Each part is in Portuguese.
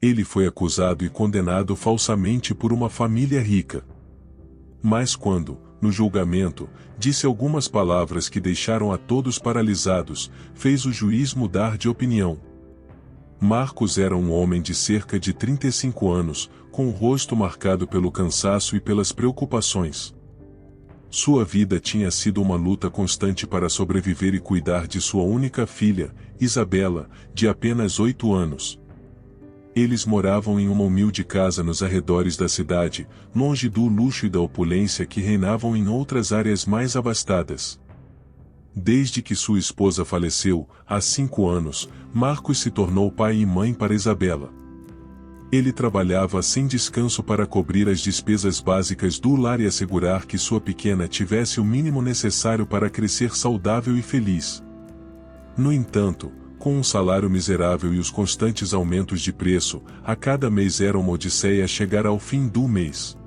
Ele foi acusado e condenado falsamente por uma família rica. Mas quando, no julgamento, disse algumas palavras que deixaram a todos paralisados, fez o juiz mudar de opinião. Marcos era um homem de cerca de 35 anos, com o rosto marcado pelo cansaço e pelas preocupações. Sua vida tinha sido uma luta constante para sobreviver e cuidar de sua única filha, Isabela, de apenas 8 anos. Eles moravam em uma humilde casa nos arredores da cidade, longe do luxo e da opulência que reinavam em outras áreas mais abastadas. Desde que sua esposa faleceu, há 5 anos, Marcos se tornou pai e mãe para Isabela. Ele trabalhava sem descanso para cobrir as despesas básicas do lar e assegurar que sua pequena tivesse o mínimo necessário para crescer saudável e feliz. No entanto, com um salário miserável e os constantes aumentos de preço, a cada mês era uma odisseia chegar ao fim do mês.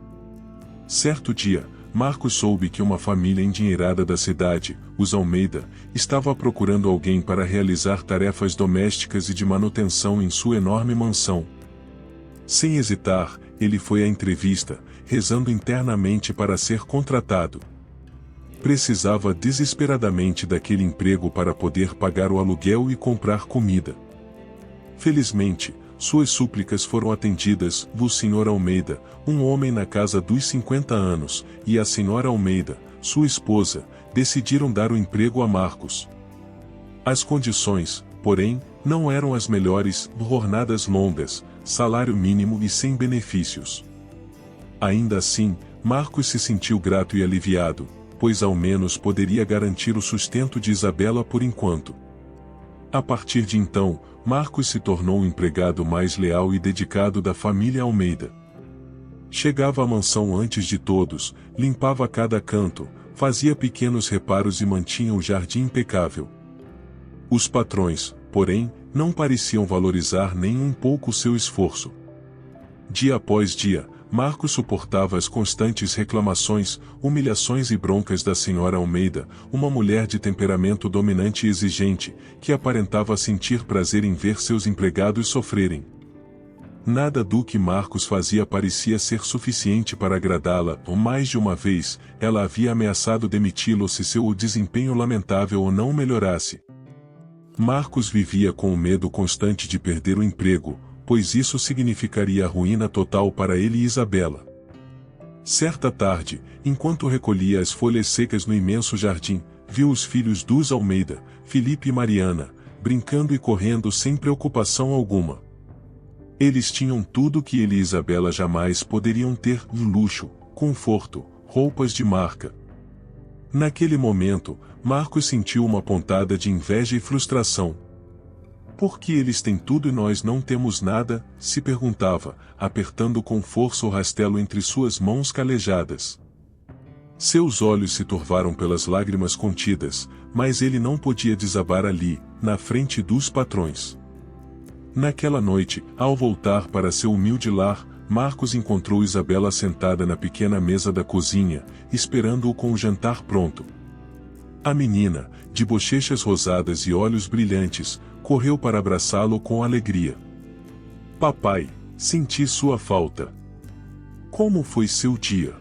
Certo dia, Marcos soube que uma família endinheirada da cidade, os Almeida, estava procurando alguém para realizar tarefas domésticas e de manutenção em sua enorme mansão. Sem hesitar, ele foi à entrevista, rezando internamente para ser contratado. Precisava desesperadamente daquele emprego para poder pagar o aluguel e comprar comida. Felizmente, suas súplicas foram atendidas. O Sr. Almeida, um homem na casa dos 50 anos, e a Sra. Almeida, sua esposa, decidiram dar o emprego a Marcos. As condições, porém, não eram as melhores: jornadas longas, salário mínimo e sem benefícios. Ainda assim, Marcos se sentiu grato e aliviado, pois ao menos poderia garantir o sustento de Isabela por enquanto. A partir de então, Marcos se tornou o empregado mais leal e dedicado da família Almeida. Chegava à mansão antes de todos, limpava cada canto, fazia pequenos reparos e mantinha o jardim impecável. Os patrões, porém, não pareciam valorizar nem um pouco seu esforço. Dia após dia, Marcos suportava as constantes reclamações, humilhações e broncas da Sra. Almeida, uma mulher de temperamento dominante e exigente, que aparentava sentir prazer em ver seus empregados sofrerem. Nada do que Marcos fazia parecia ser suficiente para agradá-la, ou mais de uma vez, ela havia ameaçado demiti-lo se seu desempenho lamentável não melhorasse. Marcos vivia com o medo constante de perder o emprego, pois isso significaria a ruína total para ele e Isabela. Certa tarde, enquanto recolhia as folhas secas no imenso jardim, viu os filhos dos Almeida, Felipe e Mariana, brincando e correndo sem preocupação alguma. Eles tinham tudo que ele e Isabela jamais poderiam ter: luxo, conforto, roupas de marca. Naquele momento, Marcos sentiu uma pontada de inveja e frustração. Por que eles têm tudo e nós não temos nada? Se perguntava, apertando com força o rastelo entre suas mãos calejadas. Seus olhos se turvaram pelas lágrimas contidas, mas ele não podia desabar ali, na frente dos patrões. Naquela noite, ao voltar para seu humilde lar, Marcos encontrou Isabela sentada na pequena mesa da cozinha, esperando-o com o jantar pronto. A menina, de bochechas rosadas e olhos brilhantes, correu para abraçá-lo com alegria. Papai, senti sua falta. Como foi seu dia?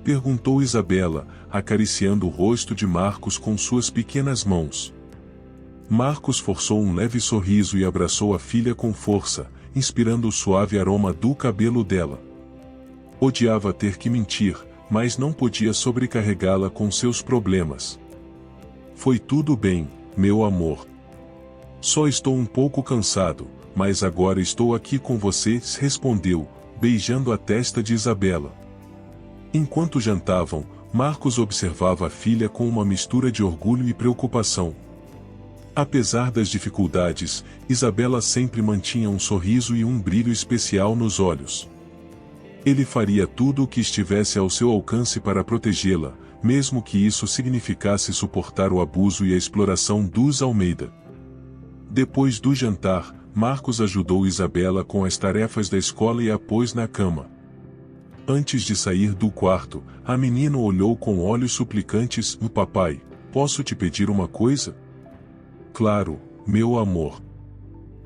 Perguntou Isabela, acariciando o rosto de Marcos com suas pequenas mãos. Marcos forçou um leve sorriso e abraçou a filha com força, inspirando o suave aroma do cabelo dela. Odiava ter que mentir, mas não podia sobrecarregá-la com seus problemas. Foi tudo bem, meu amor. Só estou um pouco cansado, mas agora estou aqui com você, respondeu, beijando a testa de Isabela. Enquanto jantavam, Marcos observava a filha com uma mistura de orgulho e preocupação. Apesar das dificuldades, Isabela sempre mantinha um sorriso e um brilho especial nos olhos. Ele faria tudo o que estivesse ao seu alcance para protegê-la, mesmo que isso significasse suportar o abuso e a exploração dos Almeida. Depois do jantar, Marcos ajudou Isabela com as tarefas da escola e a pôs na cama. Antes de sair do quarto, a menina olhou com olhos suplicantes: Papai, posso te pedir uma coisa? Claro, meu amor.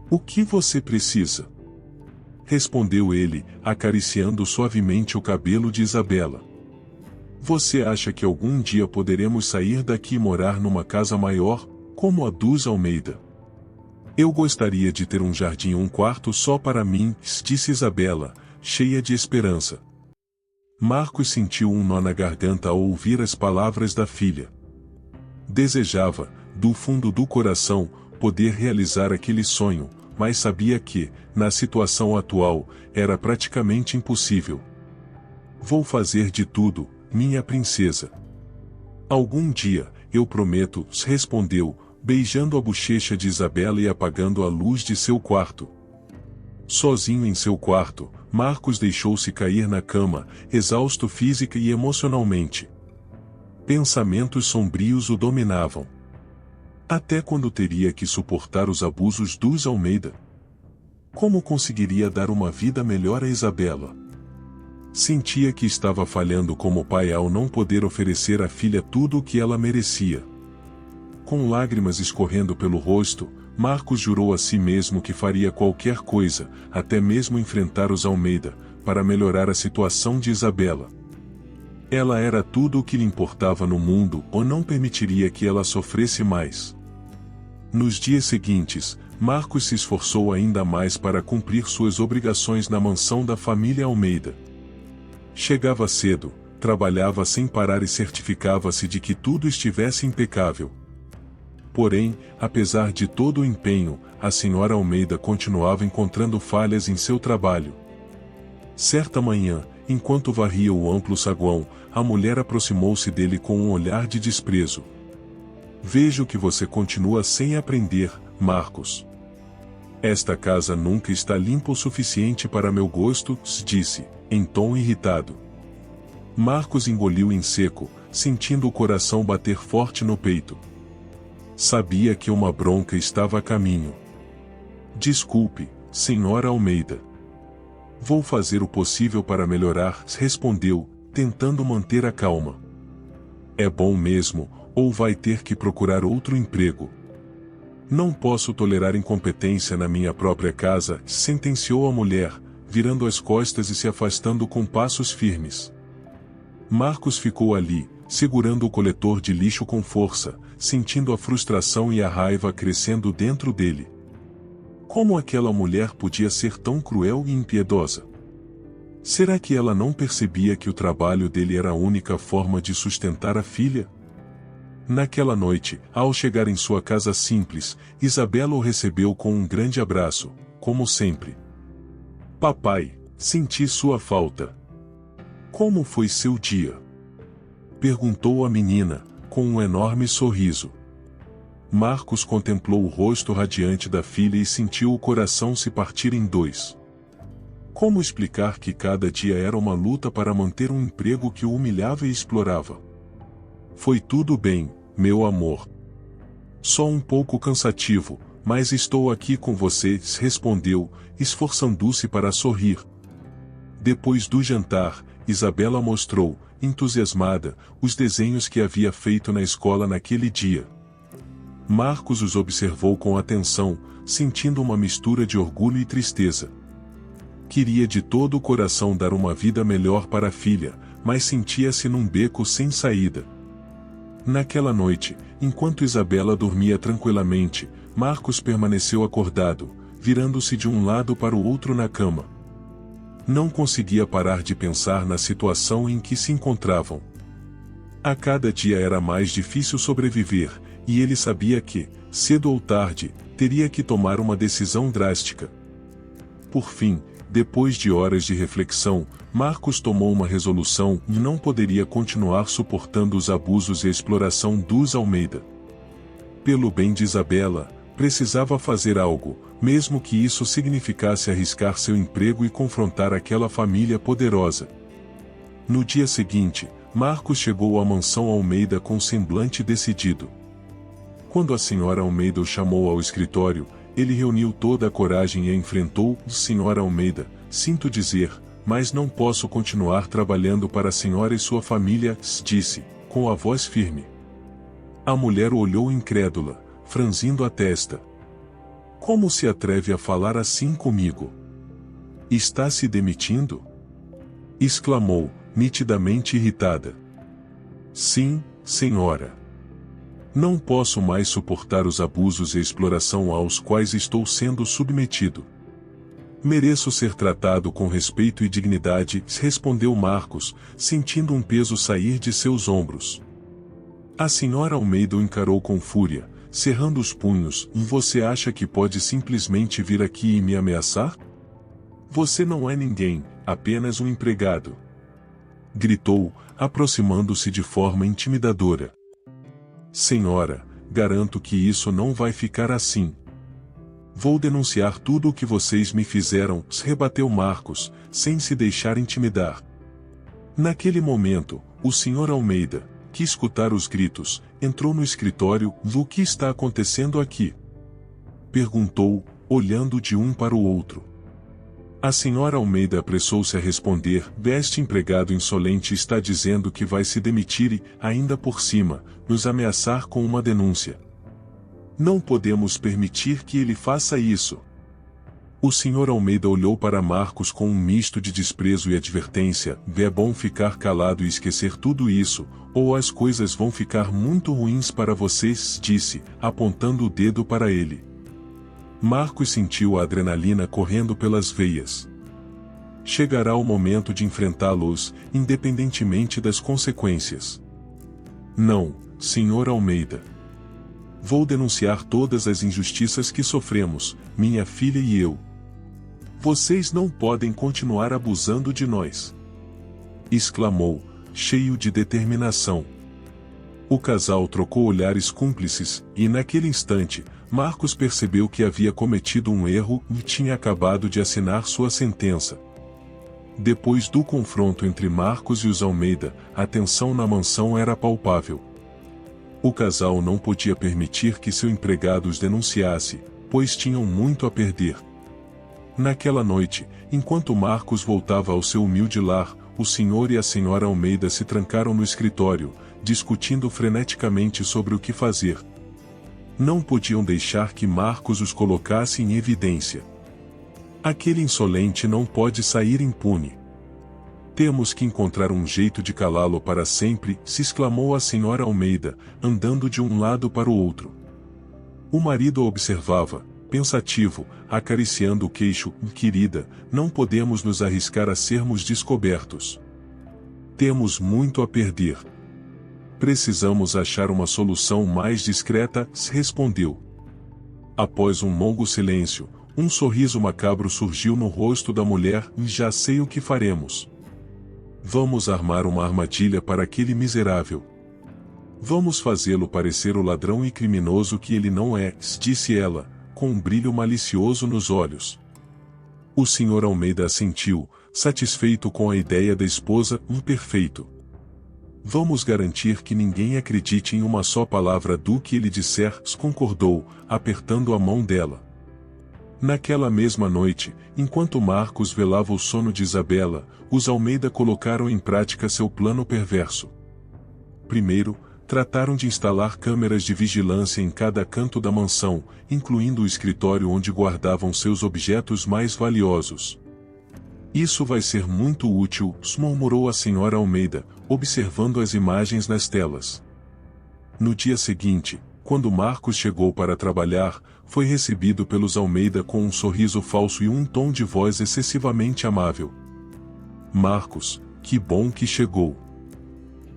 O que você precisa? respondeu ele, acariciando suavemente o cabelo de Isabela. Você acha que algum dia poderemos sair daqui e morar numa casa maior, como a dos Almeida? Eu gostaria de ter um jardim ou um quarto só para mim, disse Isabela, cheia de esperança. Marcos sentiu um nó na garganta ao ouvir as palavras da filha. Desejava, do fundo do coração, poder realizar aquele sonho, mas sabia que, na situação atual, era praticamente impossível. Vou fazer de tudo, minha princesa. Algum dia, eu prometo, respondeu, beijando a bochecha de Isabela e apagando a luz de seu quarto. Sozinho em seu quarto, Marcos deixou-se cair na cama, exausto física e emocionalmente. Pensamentos sombrios o dominavam. Até quando teria que suportar os abusos dos Almeida? Como conseguiria dar uma vida melhor a Isabela? Sentia que estava falhando como pai ao não poder oferecer à filha tudo o que ela merecia. Com lágrimas escorrendo pelo rosto, Marcos jurou a si mesmo que faria qualquer coisa, até mesmo enfrentar os Almeida, para melhorar a situação de Isabela. Ela era tudo o que lhe importava no mundo ou não permitiria que ela sofresse mais. Nos dias seguintes, Marcos se esforçou ainda mais para cumprir suas obrigações na mansão da família Almeida. Chegava cedo, trabalhava sem parar e certificava-se de que tudo estivesse impecável. Porém, apesar de todo o empenho, a senhora Almeida continuava encontrando falhas em seu trabalho. Certa manhã, enquanto varria o amplo saguão, a mulher aproximou-se dele com um olhar de desprezo. Vejo que você continua sem aprender, Marcos. Esta casa nunca está limpa o suficiente para meu gosto, disse, em tom irritado. Marcos engoliu em seco, sentindo o coração bater forte no peito. Sabia que uma bronca estava a caminho. Desculpe, senhora Almeida. Vou fazer o possível para melhorar, respondeu, tentando manter a calma. É bom mesmo, ou vai ter que procurar outro emprego. Não posso tolerar incompetência na minha própria casa, sentenciou a mulher, virando as costas e se afastando com passos firmes. Marcos ficou ali, segurando o coletor de lixo com força, sentindo a frustração e a raiva crescendo dentro dele. Como aquela mulher podia ser tão cruel e impiedosa? Será que ela não percebia que o trabalho dele era a única forma de sustentar a filha? Naquela noite, ao chegar em sua casa simples, Isabela o recebeu com um grande abraço, como sempre. Papai, senti sua falta. Como foi seu dia? Perguntou a menina, com um enorme sorriso. Marcos contemplou o rosto radiante da filha e sentiu o coração se partir em dois. Como explicar que cada dia era uma luta para manter um emprego que o humilhava e explorava? Foi tudo bem, meu amor. Só um pouco cansativo, mas estou aqui com você, respondeu, esforçando-se para sorrir. Depois do jantar, Isabela mostrou, entusiasmada, os desenhos que havia feito na escola naquele dia. Marcos os observou com atenção, sentindo uma mistura de orgulho e tristeza. Queria de todo o coração dar uma vida melhor para a filha, mas sentia-se num beco sem saída. Naquela noite, enquanto Isabela dormia tranquilamente, Marcos permaneceu acordado, virando-se de um lado para o outro na cama. Não conseguia parar de pensar na situação em que se encontravam. A cada dia era mais difícil sobreviver, e ele sabia que, cedo ou tarde, teria que tomar uma decisão drástica. Por fim, depois de horas de reflexão, Marcos tomou uma resolução e não poderia continuar suportando os abusos e a exploração dos Almeida. Pelo bem de Isabela, precisava fazer algo, mesmo que isso significasse arriscar seu emprego e confrontar aquela família poderosa. No dia seguinte, Marcos chegou à mansão Almeida com semblante decidido. Quando a senhora Almeida o chamou ao escritório, ele reuniu toda a coragem e a enfrentou. Senhora Almeida, sinto dizer, mas não posso continuar trabalhando para a senhora e sua família, disse, com a voz firme. A mulher o olhou incrédula, franzindo a testa. Como se atreve a falar assim comigo? Está se demitindo? Exclamou, nitidamente irritada. Sim, senhora. Não posso mais suportar os abusos e exploração aos quais estou sendo submetido. Mereço ser tratado com respeito e dignidade, respondeu Marcos, sentindo um peso sair de seus ombros. A senhora Almeida o encarou com fúria, cerrando os punhos. Você acha que pode simplesmente vir aqui e me ameaçar? Você não é ninguém, apenas um empregado. Gritou, aproximando-se de forma intimidadora. Senhora, garanto que isso não vai ficar assim. Vou denunciar tudo o que vocês me fizeram, rebateu Marcos, sem se deixar intimidar. Naquele momento, o Sr. Almeida, que escutar os gritos, entrou no escritório. O que está acontecendo aqui? Perguntou, olhando de um para o outro. A senhora Almeida apressou-se a responder. Este empregado insolente está dizendo que vai se demitir e, ainda por cima, nos ameaçar com uma denúncia. Não podemos permitir que ele faça isso. O Sr. Almeida olhou para Marcos com um misto de desprezo e advertência. É bom ficar calado e esquecer tudo isso, ou as coisas vão ficar muito ruins para vocês, disse, apontando o dedo para ele. Marcos sentiu a adrenalina correndo pelas veias. Chegará o momento de enfrentá-los, independentemente das consequências. Não, Sr. Almeida. Vou denunciar todas as injustiças que sofremos, minha filha e eu. Vocês não podem continuar abusando de nós. Exclamou, cheio de determinação. O casal trocou olhares cúmplices, e naquele instante, Marcos percebeu que havia cometido um erro e tinha acabado de assinar sua sentença. Depois do confronto entre Marcos e os Almeida, a tensão na mansão era palpável. O casal não podia permitir que seu empregado os denunciasse, pois tinham muito a perder. Naquela noite, enquanto Marcos voltava ao seu humilde lar, o senhor e a senhora Almeida se trancaram no escritório, discutindo freneticamente sobre o que fazer. Não podiam deixar que Marcos os colocasse em evidência. Aquele insolente não pode sair impune. Temos que encontrar um jeito de calá-lo para sempre, se exclamou a senhora Almeida, andando de um lado para o outro. O marido a observava, pensativo, acariciando o queixo. Querida, não podemos nos arriscar a sermos descobertos. Temos muito a perder. Precisamos achar uma solução mais discreta, respondeu. Após um longo silêncio, um sorriso macabro surgiu no rosto da mulher. Já sei o que faremos. Vamos armar uma armadilha para aquele miserável. Vamos fazê-lo parecer o ladrão e criminoso que ele não é, disse ela, com um brilho malicioso nos olhos. O Sr. Almeida assentiu, satisfeito com a ideia da esposa. Perfeito. Vamos garantir que ninguém acredite em uma só palavra do que ele disser, concordou, apertando a mão dela. Naquela mesma noite, enquanto Marcos velava o sono de Isabela, os Almeida colocaram em prática seu plano perverso. Primeiro, trataram de instalar câmeras de vigilância em cada canto da mansão, incluindo o escritório onde guardavam seus objetos mais valiosos. Isso vai ser muito útil, murmurou a senhora Almeida, observando as imagens nas telas. No dia seguinte, quando Marcos chegou para trabalhar, foi recebido pelos Almeida com um sorriso falso e um tom de voz excessivamente amável. Marcos, que bom que chegou.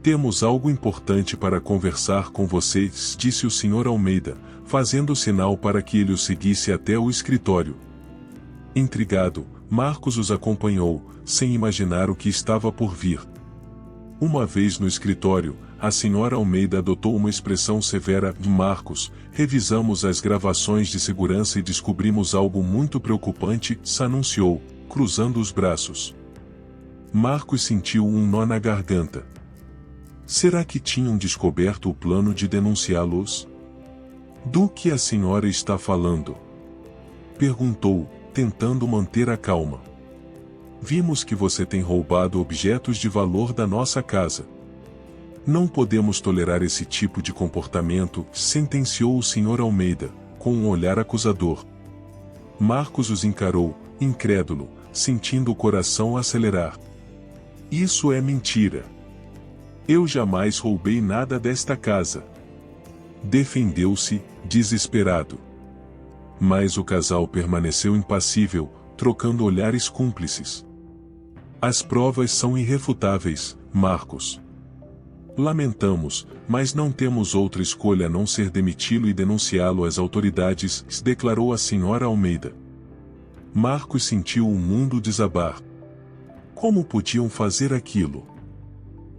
Temos algo importante para conversar com vocês, disse o Sr. Almeida, fazendo sinal para que ele o seguisse até o escritório. Intrigado, Marcos os acompanhou, sem imaginar o que estava por vir. Uma vez no escritório, a senhora Almeida adotou uma expressão severa. Marcos, revisamos as gravações de segurança e descobrimos algo muito preocupante, anunciou, cruzando os braços. Marcos sentiu um nó na garganta. Será que tinham descoberto o plano de denunciá-los? Do que a senhora está falando? Perguntou, tentando manter a calma. Vimos que você tem roubado objetos de valor da nossa casa. Não podemos tolerar esse tipo de comportamento, sentenciou o Sr. Almeida, com um olhar acusador. Marcos os encarou, incrédulo, sentindo o coração acelerar. Isso é mentira. Eu jamais roubei nada desta casa. Defendeu-se, desesperado. Mas o casal permaneceu impassível, trocando olhares cúmplices. As provas são irrefutáveis, Marcos. Lamentamos, mas não temos outra escolha a não ser demiti-lo e denunciá-lo às autoridades, declarou a senhora Almeida. Marcos sentiu o mundo desabar. Como podiam fazer aquilo?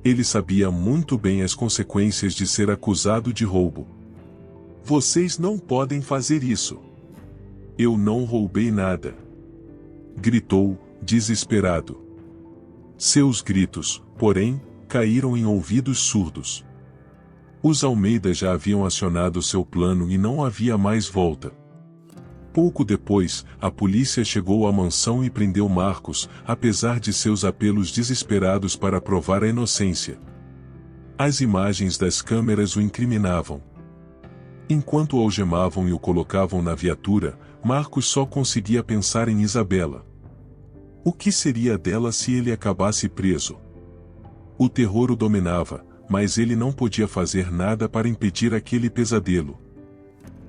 Ele sabia muito bem as consequências de ser acusado de roubo. Vocês não podem fazer isso. Eu não roubei nada. Gritou, desesperado. Seus gritos, porém, caíram em ouvidos surdos. Os Almeida já haviam acionado seu plano e não havia mais volta. Pouco depois, a polícia chegou à mansão e prendeu Marcos, apesar de seus apelos desesperados para provar a inocência. As imagens das câmeras o incriminavam. Enquanto o algemavam e o colocavam na viatura, Marcos só conseguia pensar em Isabela. O que seria dela se ele acabasse preso? O terror o dominava, mas ele não podia fazer nada para impedir aquele pesadelo.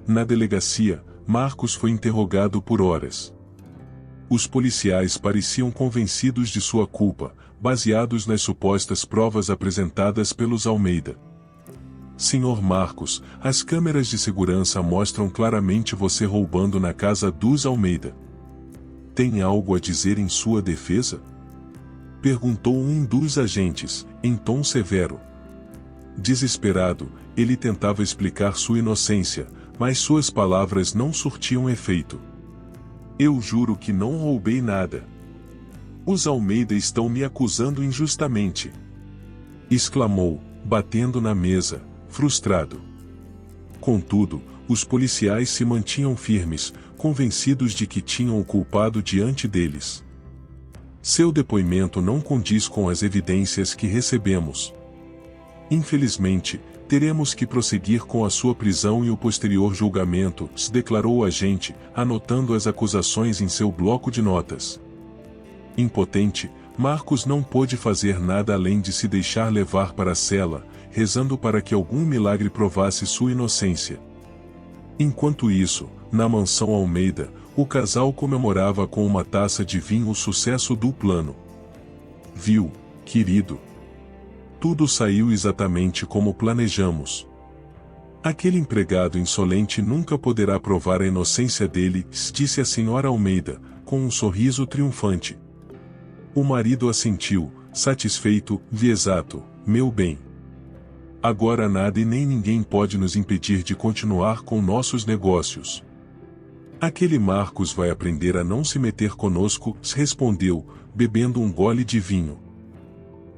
Na delegacia, Marcos foi interrogado por horas. Os policiais pareciam convencidos de sua culpa, baseados nas supostas provas apresentadas pelos Almeida. Senhor Marcos, as câmeras de segurança mostram claramente você roubando na casa dos Almeida. Tem algo a dizer em sua defesa? Perguntou um dos agentes, em tom severo. Desesperado, ele tentava explicar sua inocência, mas suas palavras não surtiam efeito. Eu juro que não roubei nada. Os Almeida estão me acusando injustamente. Exclamou, batendo na mesa, frustrado. Contudo, os policiais se mantinham firmes, convencidos de que tinham o culpado diante deles. Seu depoimento não condiz com as evidências que recebemos. Infelizmente, teremos que prosseguir com a sua prisão e o posterior julgamento, declarou o agente, anotando as acusações em seu bloco de notas. Impotente, Marcos não pôde fazer nada além de se deixar levar para a cela, rezando para que algum milagre provasse sua inocência. Enquanto isso, na mansão Almeida, o casal comemorava com uma taça de vinho o sucesso do plano. Viu, querido? Tudo saiu exatamente como planejamos. Aquele empregado insolente nunca poderá provar a inocência dele, disse a senhora Almeida, com um sorriso triunfante. O marido assentiu, satisfeito, exato, meu bem. Agora nada e nem ninguém pode nos impedir de continuar com nossos negócios. Aquele Marcos vai aprender a não se meter conosco, respondeu, bebendo um gole de vinho.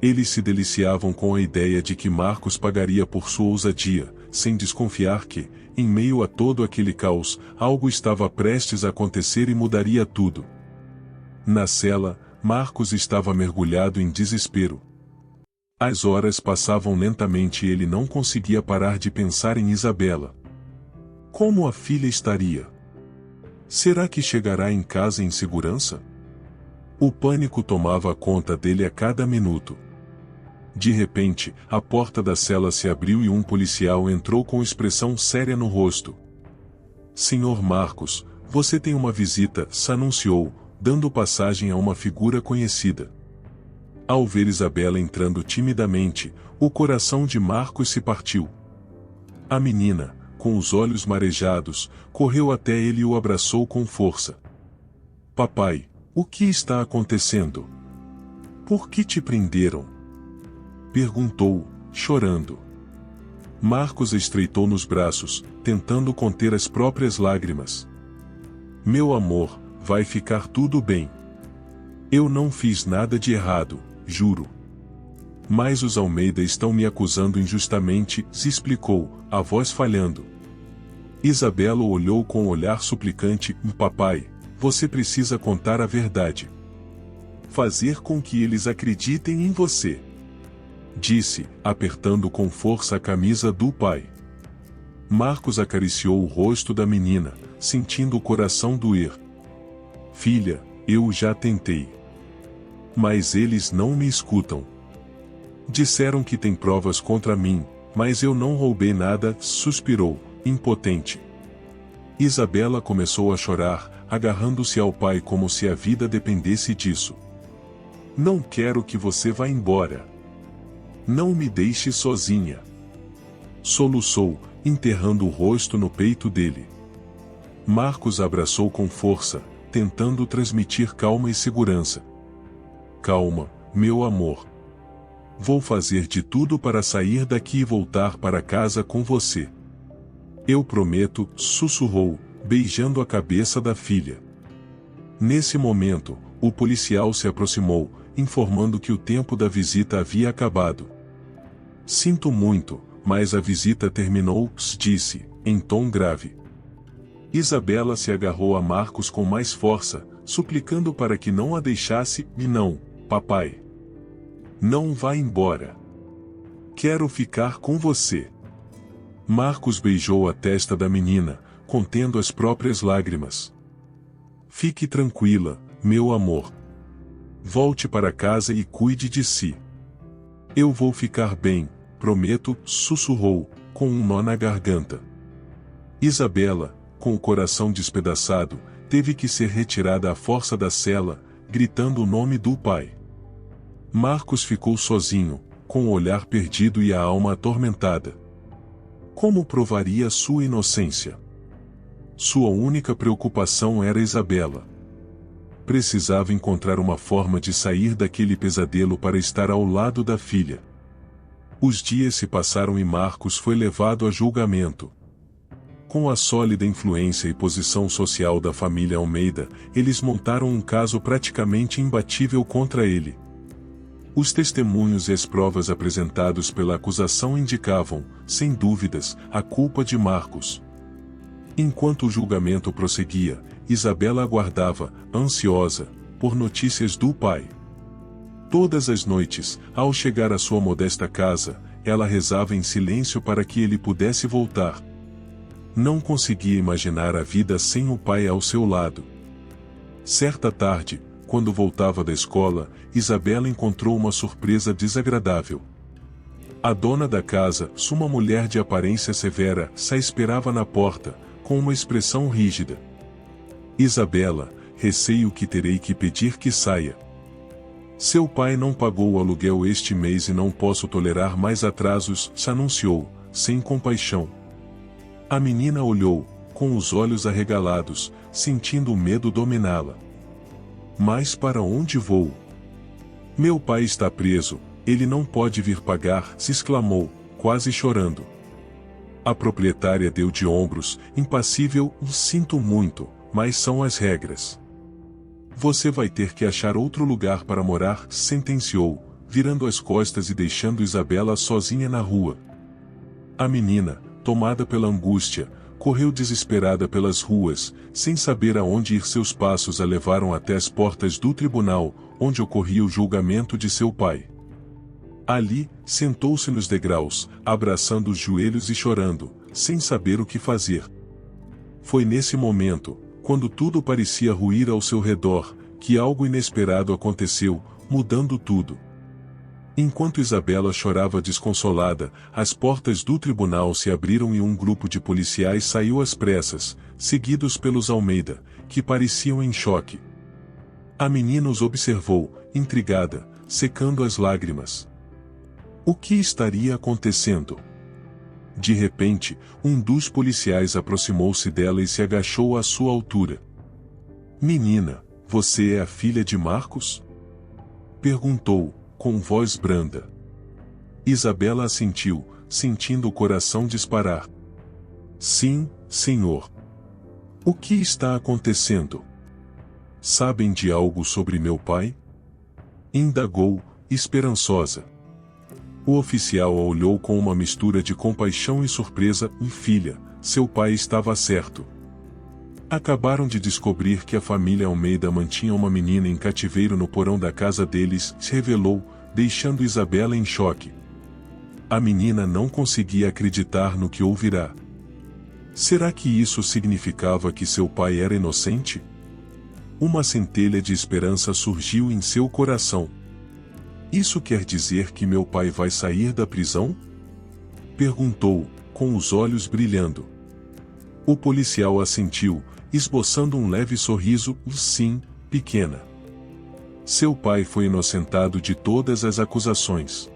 Eles se deliciavam com a ideia de que Marcos pagaria por sua ousadia, sem desconfiar que, em meio a todo aquele caos, algo estava prestes a acontecer e mudaria tudo. Na cela, Marcos estava mergulhado em desespero. As horas passavam lentamente e ele não conseguia parar de pensar em Isabela. Como a filha estaria? Será que chegará em casa em segurança? O pânico tomava conta dele a cada minuto. De repente, a porta da cela se abriu e um policial entrou com expressão séria no rosto. Senhor Marcos, você tem uma visita, anunciou, dando passagem a uma figura conhecida. Ao ver Isabela entrando timidamente, o coração de Marcos se partiu. A menina, com os olhos marejados, correu até ele e o abraçou com força. Papai, o que está acontecendo? Por que te prenderam? Perguntou, chorando. Marcos a estreitou nos braços, tentando conter as próprias lágrimas. Meu amor, vai ficar tudo bem. Eu não fiz nada de errado, juro. Mas os Almeida estão me acusando injustamente, se explicou, a voz falhando. Isabela olhou com um olhar suplicante, papai, você precisa contar a verdade. Fazer com que eles acreditem em você. Disse, apertando com força a camisa do pai. Marcos acariciou o rosto da menina, sentindo o coração doer. Filha, Eu já tentei. Mas eles não me escutam. Disseram que tem provas contra mim, mas eu não roubei nada, suspirou, impotente. Isabela começou a chorar, agarrando-se ao pai como se a vida dependesse disso. Não quero que você vá embora. Não me deixe sozinha. Soluçou, enterrando o rosto no peito dele. Marcos abraçou com força, tentando transmitir calma e segurança. Calma, meu amor. Vou fazer de tudo para sair daqui e voltar para casa com você. Eu prometo, sussurrou, beijando a cabeça da filha. Nesse momento, o policial se aproximou, informando que o tempo da visita havia acabado. Sinto muito, mas a visita terminou, disse, em tom grave. Isabela se agarrou a Marcos com mais força, suplicando para que não a deixasse, e não, papai. Não vá embora. Quero ficar com você. Marcos beijou a testa da menina, contendo as próprias lágrimas. Fique tranquila, meu amor. Volte para casa e cuide de si. Eu vou ficar bem, prometo, sussurrou, com um nó na garganta. Isabela, com o coração despedaçado, teve que ser retirada à força da cela, gritando o nome do pai. Marcos ficou sozinho, com o olhar perdido e a alma atormentada. Como provaria sua inocência? Sua única preocupação era Isabela. Precisava encontrar uma forma de sair daquele pesadelo para estar ao lado da filha. Os dias se passaram e Marcos foi levado a julgamento. Com a sólida influência e posição social da família Almeida, eles montaram um caso praticamente imbatível contra ele. Os testemunhos e as provas apresentados pela acusação indicavam, sem dúvidas, a culpa de Marcos. Enquanto o julgamento prosseguia, Isabela aguardava, ansiosa, por notícias do pai. Todas as noites, ao chegar à sua modesta casa, ela rezava em silêncio para que ele pudesse voltar. Não conseguia imaginar a vida sem o pai ao seu lado. Certa tarde, quando voltava da escola, Isabela encontrou uma surpresa desagradável. A dona da casa, uma mulher de aparência severa, a esperava na porta, com uma expressão rígida. Isabela, receio que terei que pedir que saia. Seu pai não pagou o aluguel este mês e não posso tolerar mais atrasos, se anunciou, sem compaixão. A menina olhou, com os olhos arregalados, sentindo o medo dominá-la. Mas para onde vou? Meu pai está preso, ele não pode vir pagar, se exclamou, quase chorando. A proprietária deu de ombros, impassível, sinto muito, mas são as regras. Você vai ter que achar outro lugar para morar, sentenciou, virando as costas e deixando Isabela sozinha na rua. A menina, tomada pela angústia, correu desesperada pelas ruas, sem saber aonde ir. Seus passos a levaram até as portas do tribunal, onde ocorria o julgamento de seu pai. Ali, sentou-se nos degraus, abraçando os joelhos e chorando, sem saber o que fazer. Foi nesse momento, quando tudo parecia ruir ao seu redor, que algo inesperado aconteceu, mudando tudo. Enquanto Isabela chorava desconsolada, as portas do tribunal se abriram e um grupo de policiais saiu às pressas, seguidos pelos Almeida, que pareciam em choque. A menina os observou, intrigada, secando as lágrimas. O que estaria acontecendo? De repente, um dos policiais aproximou-se dela e se agachou à sua altura. Menina, você é a filha de Marcos? Perguntou, com voz branda. Isabela assentiu, sentindo o coração disparar. Sim, senhor. O que está acontecendo? Sabem de algo sobre meu pai? Indagou, esperançosa. O oficial a olhou com uma mistura de compaixão e surpresa. Filha, seu pai estava certo. Acabaram de descobrir que a família Almeida mantinha uma menina em cativeiro no porão da casa deles, se revelou, deixando Isabela em choque. A menina não conseguia acreditar no que ouvirá. Será que isso significava que seu pai era inocente? Uma centelha de esperança surgiu em seu coração. Isso quer dizer que meu pai vai sair da prisão? Perguntou, com os olhos brilhando. O policial assentiu, esboçando um leve sorriso. Sim, pequena. Seu pai foi inocentado de todas as acusações.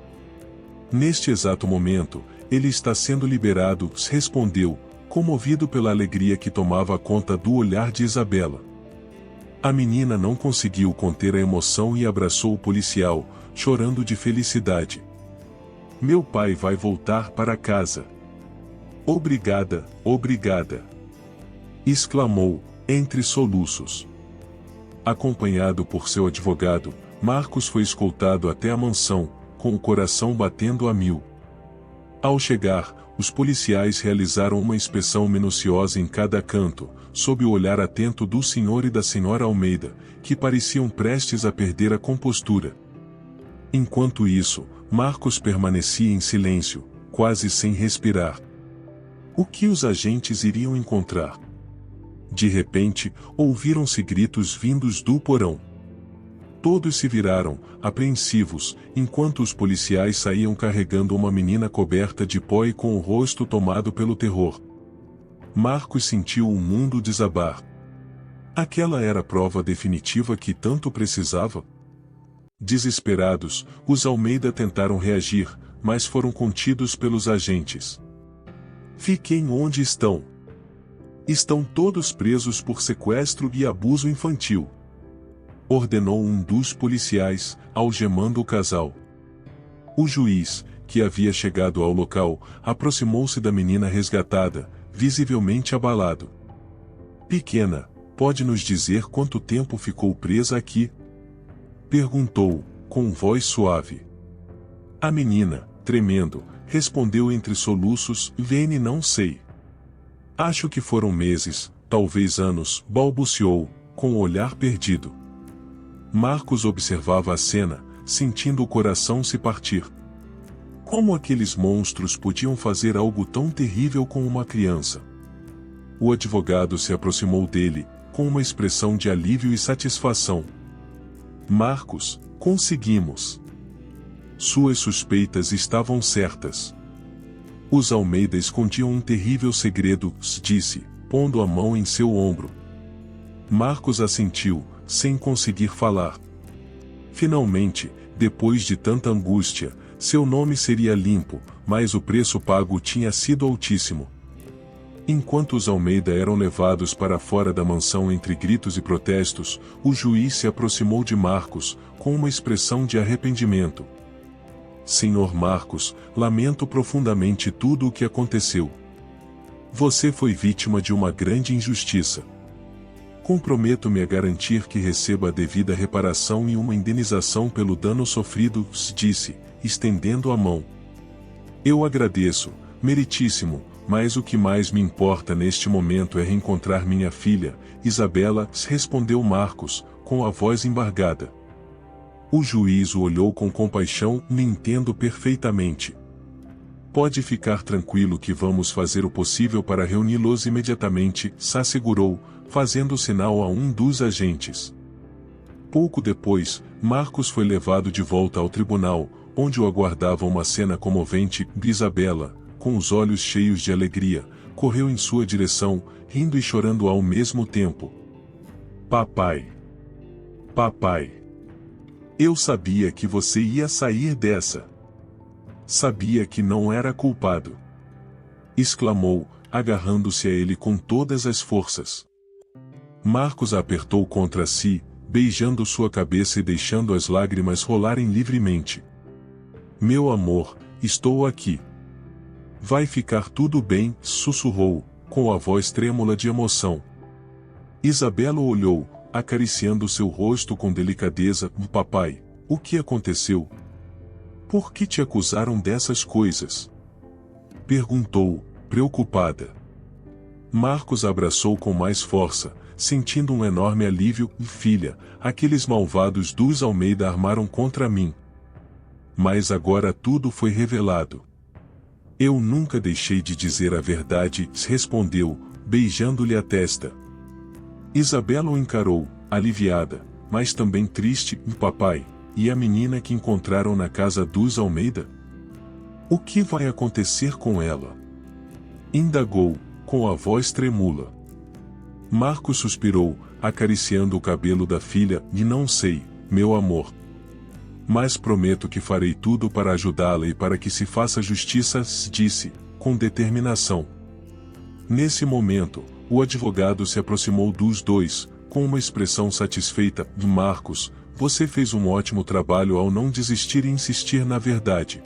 Neste exato momento, ele está sendo liberado, respondeu, comovido pela alegria que tomava conta do olhar de Isabela. A menina não conseguiu conter a emoção e abraçou o policial, chorando de felicidade. Meu pai vai voltar para casa. Obrigada, obrigada! Exclamou, entre soluços. Acompanhado por seu advogado, Marcos foi escoltado até a mansão, com o coração batendo a mil. Ao chegar, os policiais realizaram uma inspeção minuciosa em cada canto, sob o olhar atento do senhor e da senhora Almeida, que pareciam prestes a perder a compostura. Enquanto isso, Marcos permanecia em silêncio, quase sem respirar. O que os agentes iriam encontrar? De repente, ouviram-se gritos vindos do porão. Todos se viraram, apreensivos, enquanto os policiais saíam carregando uma menina coberta de pó e com o rosto tomado pelo terror. Marcos sentiu o mundo desabar. Aquela era a prova definitiva que tanto precisava? Desesperados, os Almeida tentaram reagir, mas foram contidos pelos agentes. Fiquem onde estão. Estão todos presos por sequestro e abuso infantil. Ordenou um dos policiais, algemando o casal. O juiz, que havia chegado ao local, aproximou-se da menina resgatada, visivelmente abalado. Pequena, pode nos dizer quanto tempo ficou presa aqui? Perguntou, com voz suave. A menina, tremendo, respondeu entre soluços: Vene, não sei. Acho que foram meses, talvez anos, balbuciou, com o olhar perdido. Marcos observava a cena, sentindo o coração se partir. Como aqueles monstros podiam fazer algo tão terrível com uma criança? O advogado se aproximou dele, com uma expressão de alívio e satisfação. Marcos, conseguimos. Suas suspeitas estavam certas. Os Almeida escondiam um terrível segredo, disse, pondo a mão em seu ombro. Marcos assentiu, sem conseguir falar. Finalmente, depois de tanta angústia, seu nome seria limpo, mas o preço pago tinha sido altíssimo. Enquanto os Almeida eram levados para fora da mansão entre gritos e protestos, o juiz se aproximou de Marcos, com uma expressão de arrependimento. Senhor Marcos, lamento profundamente tudo o que aconteceu. Você foi vítima de uma grande injustiça. Comprometo-me a garantir que receba a devida reparação e uma indenização pelo dano sofrido, disse, estendendo a mão. Eu agradeço, meritíssimo, mas o que mais me importa neste momento é reencontrar minha filha, Isabela, respondeu Marcos, com a voz embargada. O juiz o olhou com compaixão. Me entendo perfeitamente. Pode ficar tranquilo que vamos fazer o possível para reuni-los imediatamente, assegurou, fazendo sinal a um dos agentes. Pouco depois, Marcos foi levado de volta ao tribunal, onde o aguardava uma cena comovente. Isabela, com os olhos cheios de alegria, correu em sua direção, rindo e chorando ao mesmo tempo. Papai! Papai! Eu sabia que você ia sair dessa. Sabia que não era culpado. Exclamou, agarrando-se a ele com todas as forças. Marcos a apertou contra si, beijando sua cabeça e deixando as lágrimas rolarem livremente. Meu amor, estou aqui. Vai ficar tudo bem, sussurrou, com a voz trêmula de emoção. Isabela o olhou, acariciando seu rosto com delicadeza. Papai, o que aconteceu? Por que te acusaram dessas coisas? Perguntou, preocupada. Marcos a abraçou com mais força, sentindo um enorme alívio. Filha, aqueles malvados dos Almeida armaram contra mim. Mas agora tudo foi revelado. Eu nunca deixei de dizer a verdade, respondeu, beijando-lhe a testa. Isabela o encarou, aliviada, mas também triste, papai, e a menina que encontraram na casa dos Almeida? O que vai acontecer com ela? Indagou, com a voz tremula. Marcos suspirou, acariciando o cabelo da filha, e não sei, meu amor. Mas prometo que farei tudo para ajudá-la e para que se faça justiça, disse, com determinação. Nesse momento, o advogado se aproximou dos dois, com uma expressão satisfeita, Marcos, você fez um ótimo trabalho ao não desistir e insistir na verdade.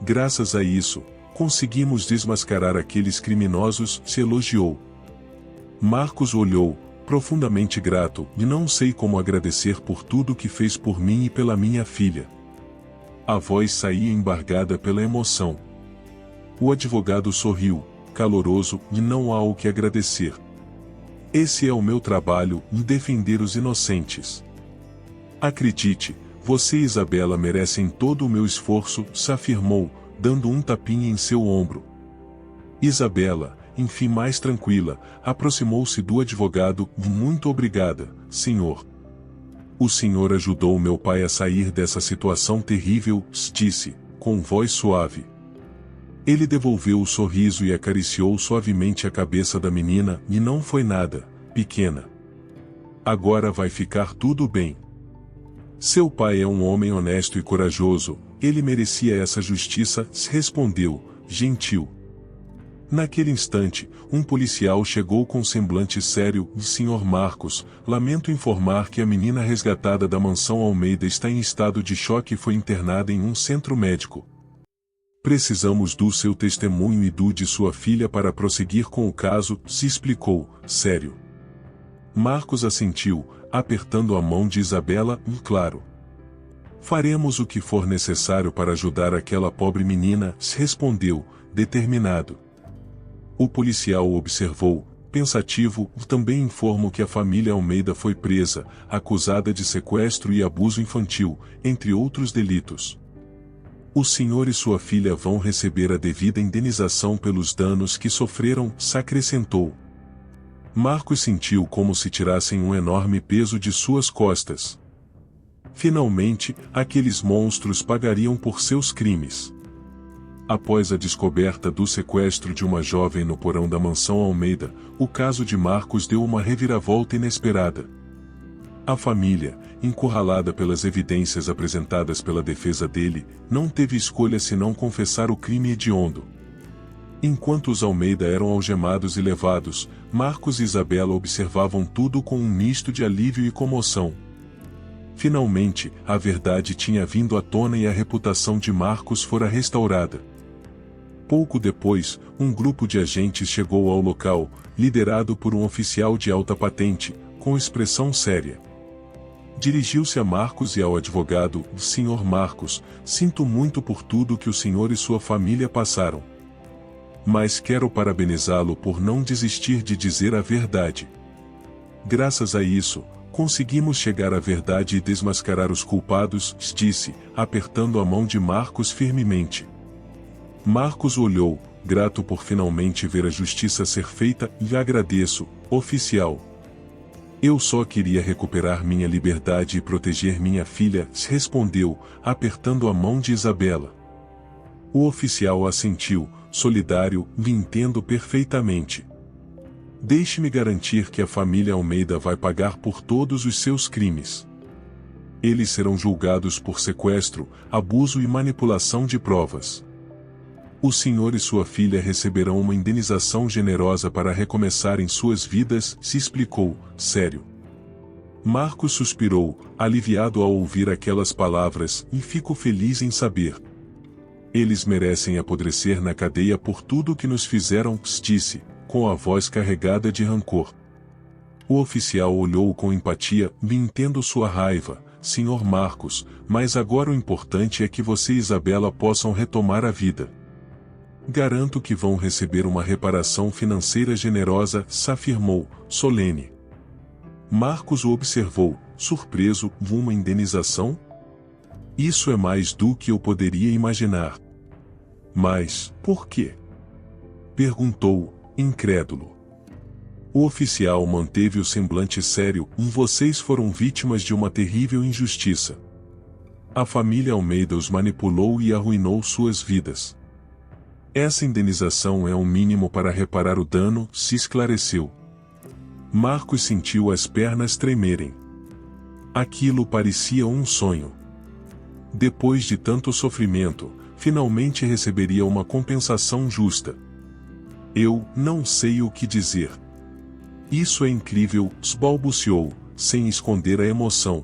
Graças a isso, conseguimos desmascarar aqueles criminosos, se elogiou. Marcos olhou, profundamente grato, e não sei como agradecer por tudo que fez por mim e pela minha filha. A voz saía embargada pela emoção. O advogado sorriu, caloroso, e não há o que agradecer. Esse é o meu trabalho, em defender os inocentes. Acredite, você e Isabela merecem todo o meu esforço, se afirmou, dando um tapinha em seu ombro. Isabela, enfim mais tranquila, aproximou-se do advogado, muito obrigada, senhor. O senhor ajudou meu pai a sair dessa situação terrível, disse, com voz suave. Ele devolveu o sorriso e acariciou suavemente a cabeça da menina, e não foi nada, pequena. Agora vai ficar tudo bem. Seu pai é um homem honesto e corajoso, ele merecia essa justiça, respondeu, gentil. Naquele instante, um policial chegou com semblante sério, Sr. Marcos, lamento informar que a menina resgatada da mansão Almeida está em estado de choque e foi internada em um centro médico. Precisamos do seu testemunho e do de sua filha para prosseguir com o caso, se explicou, sério. Marcos assentiu, apertando a mão de Isabela, claro. Faremos o que for necessário para ajudar aquela pobre menina, respondeu, determinado. O policial observou, pensativo, também informo que a família Almeida foi presa, acusada de sequestro e abuso infantil, entre outros delitos. O senhor e sua filha vão receber a devida indenização pelos danos que sofreram, acrescentou. Marcos sentiu como se tirassem um enorme peso de suas costas. Finalmente, aqueles monstros pagariam por seus crimes. Após a descoberta do sequestro de uma jovem no porão da mansão Almeida, o caso de Marcos deu uma reviravolta inesperada. A família, encurralada pelas evidências apresentadas pela defesa dele, não teve escolha senão confessar o crime hediondo. Enquanto os Almeida eram algemados e levados, Marcos e Isabela observavam tudo com um misto de alívio e comoção. Finalmente, a verdade tinha vindo à tona e a reputação de Marcos fora restaurada. Pouco depois, um grupo de agentes chegou ao local, liderado por um oficial de alta patente, com expressão séria. Dirigiu-se a Marcos e ao advogado, Sr. Marcos, sinto muito por tudo que o senhor e sua família passaram. Mas quero parabenizá-lo por não desistir de dizer a verdade. Graças a isso, conseguimos chegar à verdade e desmascarar os culpados, disse, apertando a mão de Marcos firmemente. Marcos olhou, grato por finalmente ver a justiça ser feita, e agradeço, oficial. Eu só queria recuperar minha liberdade e proteger minha filha, respondeu, apertando a mão de Isabela. O oficial assentiu, solidário, me entendo perfeitamente. Deixe-me garantir que a família Almeida vai pagar por todos os seus crimes. Eles serão julgados por sequestro, abuso e manipulação de provas. O senhor e sua filha receberão uma indenização generosa para recomeçarem suas vidas, se explicou, sério. Marcos suspirou, aliviado ao ouvir aquelas palavras, e fico feliz em saber. Eles merecem apodrecer na cadeia por tudo que nos fizeram, disse, com a voz carregada de rancor. O oficial olhou com empatia, me entendo sua raiva, Sr. Marcos, mas agora o importante é que você e Isabela possam retomar a vida. Garanto que vão receber uma reparação financeira generosa, afirmou, solene. Marcos o observou, surpreso, uma indenização? Isso é mais do que eu poderia imaginar. Mas, por quê? Perguntou, incrédulo. O oficial manteve o semblante sério. Vocês foram vítimas de uma terrível injustiça. A família Almeida os manipulou e arruinou suas vidas. Essa indenização é um mínimo para reparar o dano, se esclareceu. Marcos sentiu as pernas tremerem. Aquilo parecia um sonho. Depois de tanto sofrimento, finalmente receberia uma compensação justa. Eu não sei o que dizer. Isso é incrível, balbuciou, sem esconder a emoção.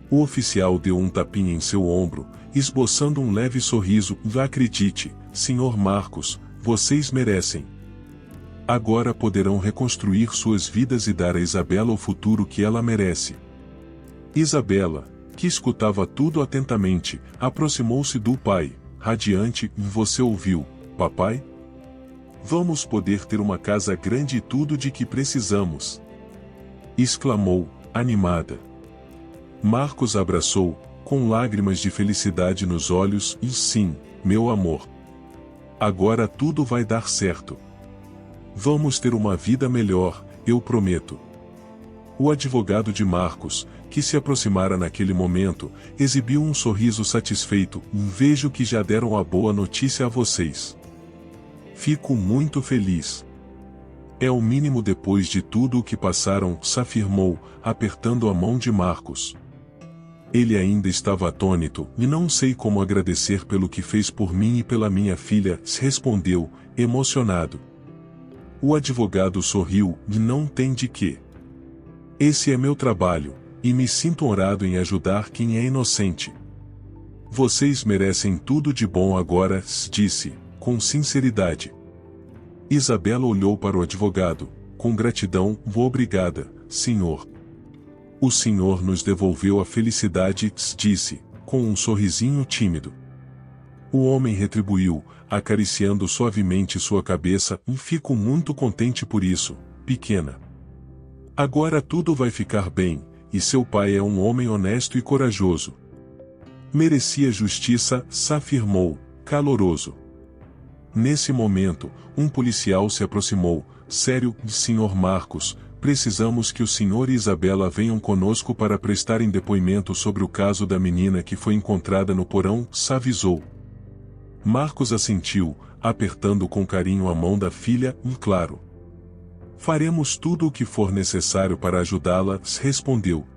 O oficial deu um tapinha em seu ombro, esboçando um leve sorriso. Acredite, Sr. Marcos, vocês merecem. Agora poderão reconstruir suas vidas e dar a Isabela o futuro que ela merece. Isabela, que escutava tudo atentamente, aproximou-se do pai, radiante. Você ouviu, papai? Vamos poder ter uma casa grande e tudo de que precisamos. Exclamou, animada. Marcos abraçou, com lágrimas de felicidade nos olhos. E sim, meu amor. Agora tudo vai dar certo. Vamos ter uma vida melhor, eu prometo. O advogado de Marcos, que se aproximara naquele momento, exibiu um sorriso satisfeito. Vejo que já deram a boa notícia a vocês. Fico muito feliz. É o mínimo depois de tudo o que passaram, afirmou, apertando a mão de Marcos. Ele ainda estava atônito. E não sei como agradecer pelo que fez por mim e pela minha filha, respondeu, emocionado. O advogado sorriu. E não tem de quê. Esse é meu trabalho, e me sinto honrado em ajudar quem é inocente. Vocês merecem tudo de bom agora, disse, com sinceridade. Isabela olhou para o advogado, com gratidão. Obrigada, senhor. O senhor nos devolveu a felicidade, disse, com um sorrisinho tímido. O homem retribuiu, acariciando suavemente sua cabeça. Fico muito contente por isso, pequena. Agora tudo vai ficar bem, e seu pai é um homem honesto e corajoso. Merecia justiça, afirmou, caloroso. Nesse momento, um policial se aproximou. Sério, Sr. Marcos, precisamos que o senhor e Isabela venham conosco para prestarem depoimento sobre o caso da menina que foi encontrada no porão, avisou. Marcos assentiu, apertando com carinho a mão da filha. Claro. Faremos tudo o que for necessário para ajudá-la, respondeu.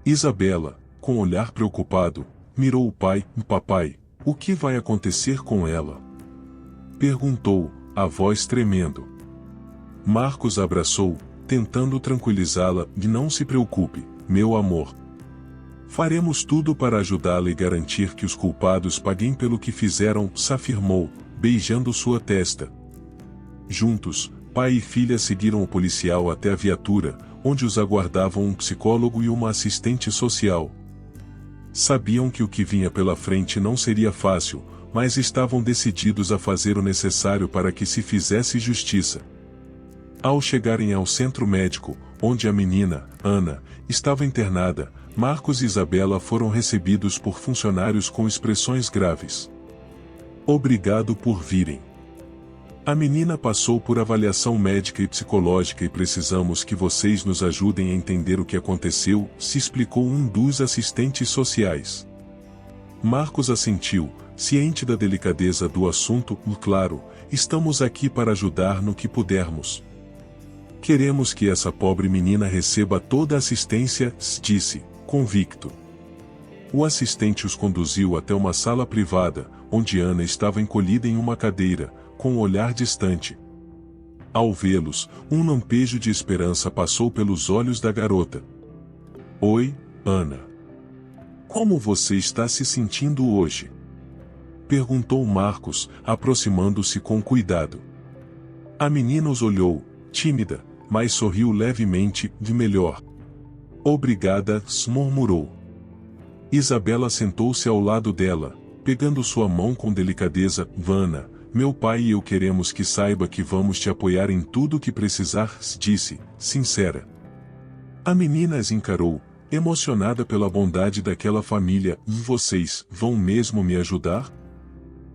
Isabela, com olhar preocupado, mirou o pai. Papai, o que vai acontecer com ela? Perguntou, a voz tremendo. Marcos abraçou, tentando tranquilizá-la. Não se preocupe, meu amor. Faremos tudo para ajudá-la e garantir que os culpados paguem pelo que fizeram, afirmou, beijando sua testa. Juntos, pai e filha seguiram o policial até a viatura, onde os aguardavam um psicólogo e uma assistente social. Sabiam que o que vinha pela frente não seria fácil, mas estavam decididos a fazer o necessário para que se fizesse justiça. Ao chegarem ao centro médico, onde a menina, Ana, estava internada, Marcos e Isabela foram recebidos por funcionários com expressões graves. Obrigado por virem. A menina passou por avaliação médica e psicológica e precisamos que vocês nos ajudem a entender o que aconteceu, se explicou um dos assistentes sociais. Marcos assentiu, ciente da delicadeza do assunto. Claro, estamos aqui para ajudar no que pudermos. Queremos que essa pobre menina receba toda a assistência, disse, convicto. O assistente os conduziu até uma sala privada, onde Ana estava encolhida em uma cadeira, com um olhar distante. Ao vê-los, um lampejo de esperança passou pelos olhos da garota. Oi, Ana. Como você está se sentindo hoje? Perguntou Marcos, aproximando-se com cuidado. A menina os olhou, tímida, mas sorriu levemente. De melhor. Obrigada, murmurou. Isabela sentou-se ao lado dela, pegando sua mão com delicadeza. Ana, meu pai e eu queremos que saiba que vamos te apoiar em tudo o que precisar, disse, sincera. A menina as encarou, emocionada pela bondade daquela família. Vocês vão mesmo me ajudar?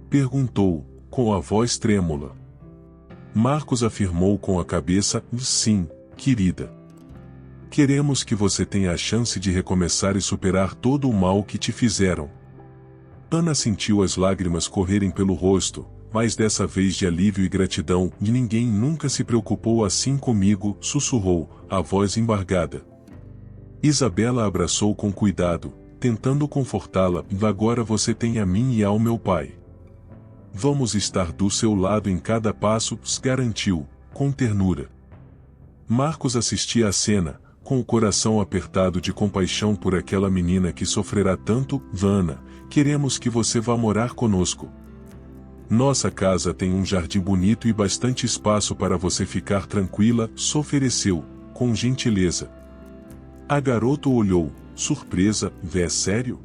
Perguntou, com a voz trêmula. Marcos afirmou com a cabeça, sim, querida. Queremos que você tenha a chance de recomeçar e superar todo o mal que te fizeram. Ana sentiu as lágrimas correrem pelo rosto, mas dessa vez de alívio e gratidão, e ninguém nunca se preocupou assim comigo, sussurrou, a voz embargada. Isabela a abraçou com cuidado, tentando confortá-la, agora você tem a mim e ao meu pai. Vamos estar do seu lado em cada passo, garantiu, com ternura. Marcos assistia à cena, com o coração apertado de compaixão por aquela menina que sofrerá tanto. Ana, queremos que você vá morar conosco. Nossa casa tem um jardim bonito e bastante espaço para você ficar tranquila, ofereceu, com gentileza. A garota olhou, surpresa, é sério?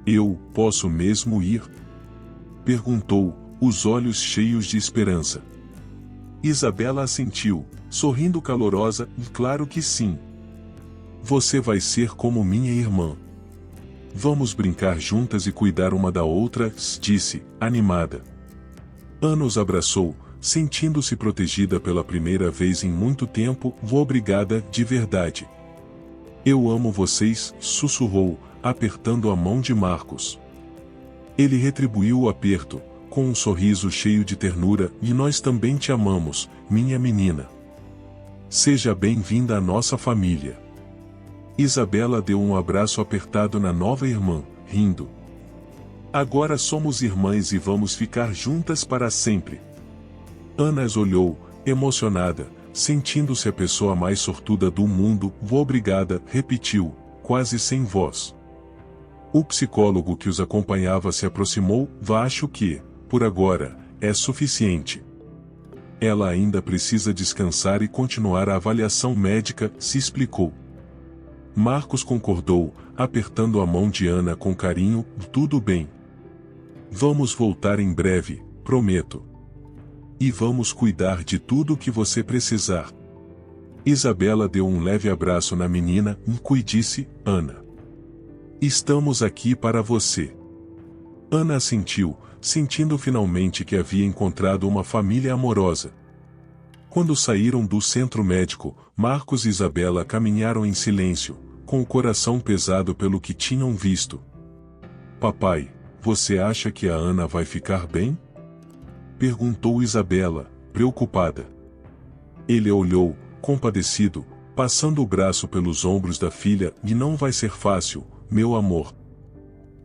Eu posso mesmo ir? Perguntou, os olhos cheios de esperança. Isabela assentiu, sorrindo calorosa, claro que sim. Você vai ser como minha irmã. Vamos brincar juntas e cuidar uma da outra, disse, animada. Ana os abraçou, sentindo-se protegida pela primeira vez em muito tempo, obrigada, de verdade. Eu amo vocês, sussurrou, apertando a mão de Marcos. Ele retribuiu o aperto, com um sorriso cheio de ternura, e nós também te amamos, minha menina. Seja bem-vinda à nossa família. Isabela deu um abraço apertado na nova irmã, rindo. Agora somos irmãs e vamos ficar juntas para sempre. Ana as olhou, emocionada, sentindo-se a pessoa mais sortuda do mundo, obrigada, repetiu, quase sem voz. O psicólogo que os acompanhava se aproximou, acho que, por agora, é suficiente. Ela ainda precisa descansar e continuar a avaliação médica, se explicou. Marcos concordou, apertando a mão de Ana com carinho, tudo bem. Vamos voltar em breve, prometo. E vamos cuidar de tudo o que você precisar. Isabela deu um leve abraço na menina, e disse, Ana. Estamos aqui para você. Ana assentiu, sentindo finalmente que havia encontrado uma família amorosa. Quando saíram do centro médico, Marcos e Isabela caminharam em silêncio, com o coração pesado pelo que tinham visto. Papai, você acha que a Ana vai ficar bem? Perguntou Isabela, preocupada. Ele olhou, compadecido, passando o braço pelos ombros da filha, e não vai ser fácil, meu amor.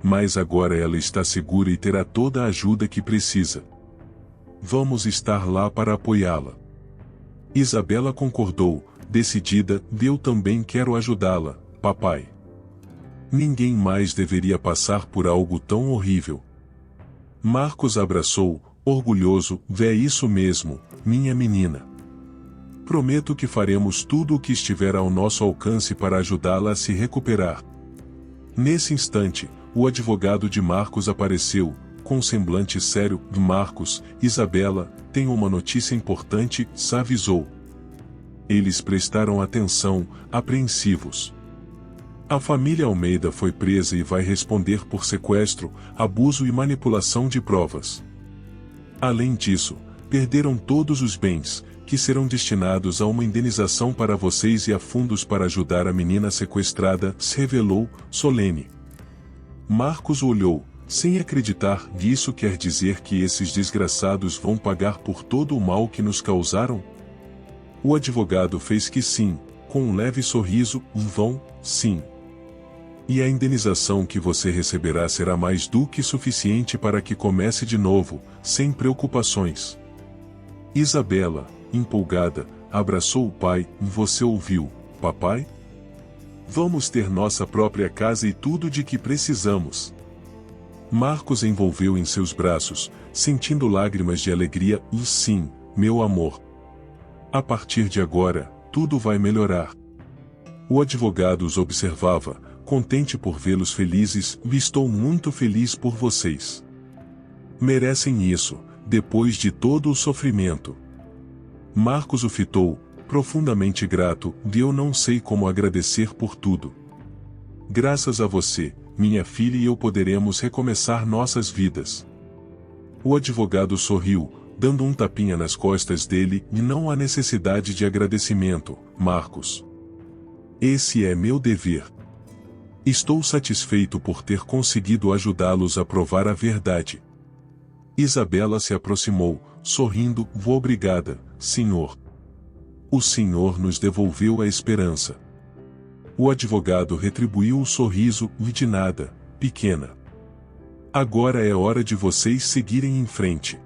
Mas agora ela está segura e terá toda a ajuda que precisa. Vamos estar lá para apoiá-la. Isabela concordou, decidida, eu também quero ajudá-la, papai. Ninguém mais deveria passar por algo tão horrível. Marcos abraçou, orgulhoso, é isso mesmo, minha menina. Prometo que faremos tudo o que estiver ao nosso alcance para ajudá-la a se recuperar. Nesse instante, o advogado de Marcos apareceu, com um semblante sério. Marcos, Isabela, tem uma notícia importante, avisou. Eles prestaram atenção, apreensivos. A família Almeida foi presa e vai responder por sequestro, abuso e manipulação de provas. Além disso, perderam todos os bens, que serão destinados a uma indenização para vocês e a fundos para ajudar a menina sequestrada, revelou, solene. Marcos olhou, sem acreditar, isso quer dizer que esses desgraçados vão pagar por todo o mal que nos causaram? O advogado fez que sim, com um leve sorriso, vão, sim. E a indenização que você receberá será mais do que suficiente para que comece de novo, sem preocupações. Isabela, empolgada, abraçou o pai, você ouviu, papai? Vamos ter nossa própria casa e tudo de que precisamos. Marcos envolveu em seus braços, sentindo lágrimas de alegria, sim, meu amor. A partir de agora, tudo vai melhorar. O advogado os observava, contente por vê-los felizes, estou muito feliz por vocês. Merecem isso, depois de todo o sofrimento. Marcos o fitou, profundamente grato, eu não sei como agradecer por tudo. Graças a você, minha filha e eu poderemos recomeçar nossas vidas. O advogado sorriu, dando um tapinha nas costas dele, e não há necessidade de agradecimento, Marcos. Esse é meu dever. Estou satisfeito por ter conseguido ajudá-los a provar a verdade. Isabela se aproximou, sorrindo, obrigada, senhor. O senhor nos devolveu a esperança. O advogado retribuiu o sorriso, e de nada, pequena. Agora é hora de vocês seguirem em frente.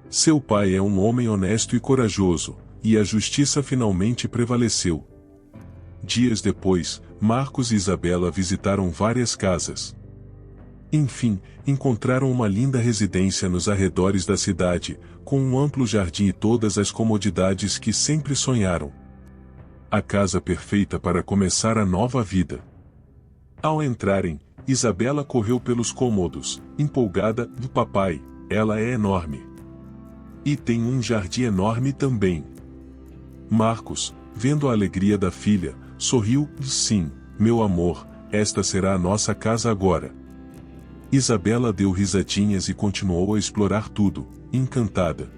Seu pai é um homem honesto e corajoso, e a justiça finalmente prevaleceu. Dias depois, Marcos e Isabela visitaram várias casas. Enfim, encontraram uma linda residência nos arredores da cidade, com um amplo jardim e todas as comodidades que sempre sonharam. A casa perfeita para começar a nova vida. Ao entrarem, Isabela correu pelos cômodos, empolgada, do papai, ela é enorme. E tem um jardim enorme também. Marcos, vendo a alegria da filha, sorriu, sim, meu amor, esta será a nossa casa agora. Isabela deu risadinhas e continuou a explorar tudo, encantada.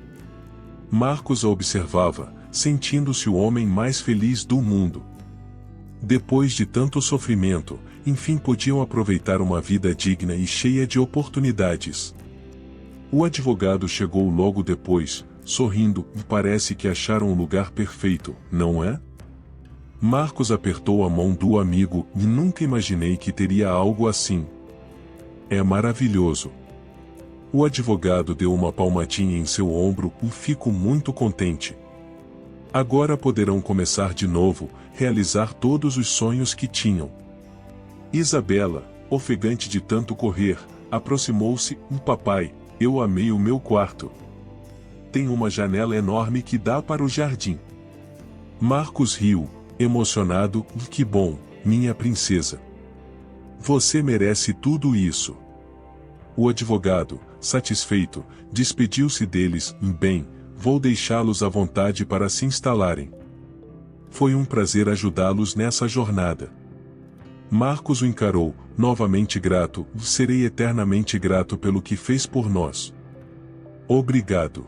Marcos a observava, sentindo-se o homem mais feliz do mundo. Depois de tanto sofrimento, enfim podiam aproveitar uma vida digna e cheia de oportunidades. O advogado chegou logo depois, sorrindo, e parece que acharam um lugar perfeito, não é? Marcos apertou a mão do amigo, e nunca imaginei que teria algo assim. É maravilhoso. O advogado deu uma palmadinha em seu ombro, e fico muito contente. Agora poderão começar de novo, realizar todos os sonhos que tinham. Isabela, ofegante de tanto correr, aproximou-se, papai, eu amei o meu quarto. Tem uma janela enorme que dá para o jardim. Marcos riu, emocionado, que bom, minha princesa. Você merece tudo isso. O advogado, satisfeito, despediu-se deles, bem, vou deixá-los à vontade para se instalarem. Foi um prazer ajudá-los nessa jornada. Marcos o encarou, novamente grato, serei eternamente grato pelo que fez por nós. Obrigado.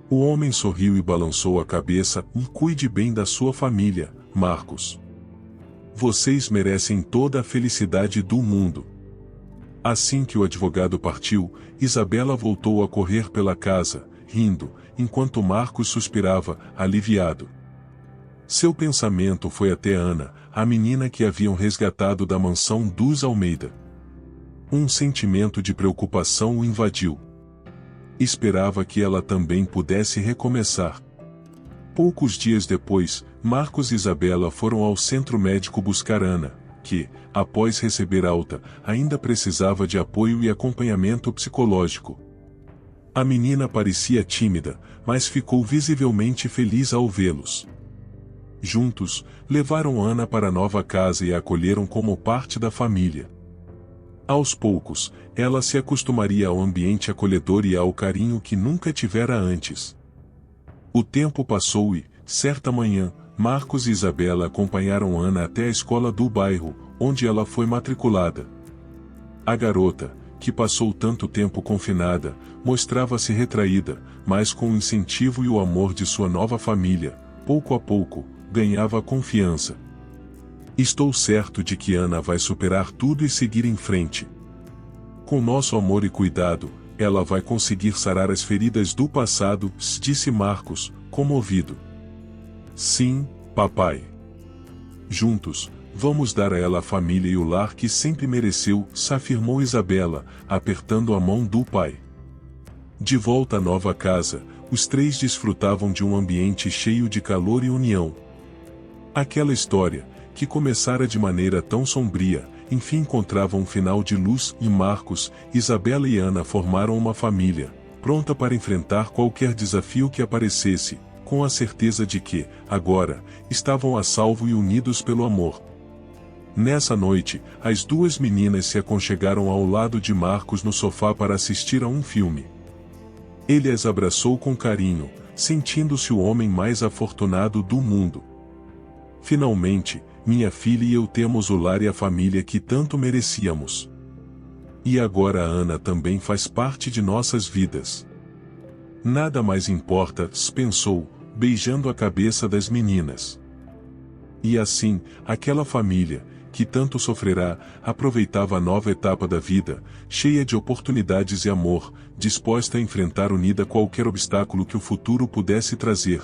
O homem sorriu e balançou a cabeça, cuide bem da sua família, Marcos. Vocês merecem toda a felicidade do mundo. Assim que o advogado partiu, Isabela voltou a correr pela casa, rindo, enquanto Marcos suspirava, aliviado. Seu pensamento foi até Ana, a menina que haviam resgatado da mansão dos Almeida. Um sentimento de preocupação o invadiu. Esperava que ela também pudesse recomeçar. Poucos dias depois, Marcos e Isabela foram ao centro médico buscar Ana, que, após receber alta, ainda precisava de apoio e acompanhamento psicológico. A menina parecia tímida, mas ficou visivelmente feliz ao vê-los. Juntos, levaram Ana para a nova casa e a acolheram como parte da família. Aos poucos, ela se acostumaria ao ambiente acolhedor e ao carinho que nunca tivera antes. O tempo passou e, certa manhã, Marcos e Isabela acompanharam Ana até a escola do bairro, onde ela foi matriculada. A garota, que passou tanto tempo confinada, mostrava-se retraída, mas com o incentivo e o amor de sua nova família, pouco a pouco, ganhava confiança. Estou certo de que Ana vai superar tudo e seguir em frente. Com nosso amor e cuidado, ela vai conseguir sarar as feridas do passado, disse Marcos, comovido. Sim, papai. Juntos, vamos dar a ela a família e o lar que sempre mereceu, se afirmou Isabela, apertando a mão do pai. De volta à nova casa, os três desfrutavam de um ambiente cheio de calor e união. Aquela história, que começara de maneira tão sombria, enfim encontrava um final de luz e Marcos, Isabela e Ana formaram uma família, pronta para enfrentar qualquer desafio que aparecesse, com a certeza de que, agora, estavam a salvo e unidos pelo amor. Nessa noite, as duas meninas se aconchegaram ao lado de Marcos no sofá para assistir a um filme. Ele as abraçou com carinho, sentindo-se o homem mais afortunado do mundo. Finalmente, minha filha e eu temos o lar e a família que tanto merecíamos. E agora a Ana também faz parte de nossas vidas. Nada mais importa, pensou, beijando a cabeça das meninas. E assim, aquela família, que tanto sofrerá, aproveitava a nova etapa da vida, cheia de oportunidades e amor, disposta a enfrentar unida qualquer obstáculo que o futuro pudesse trazer,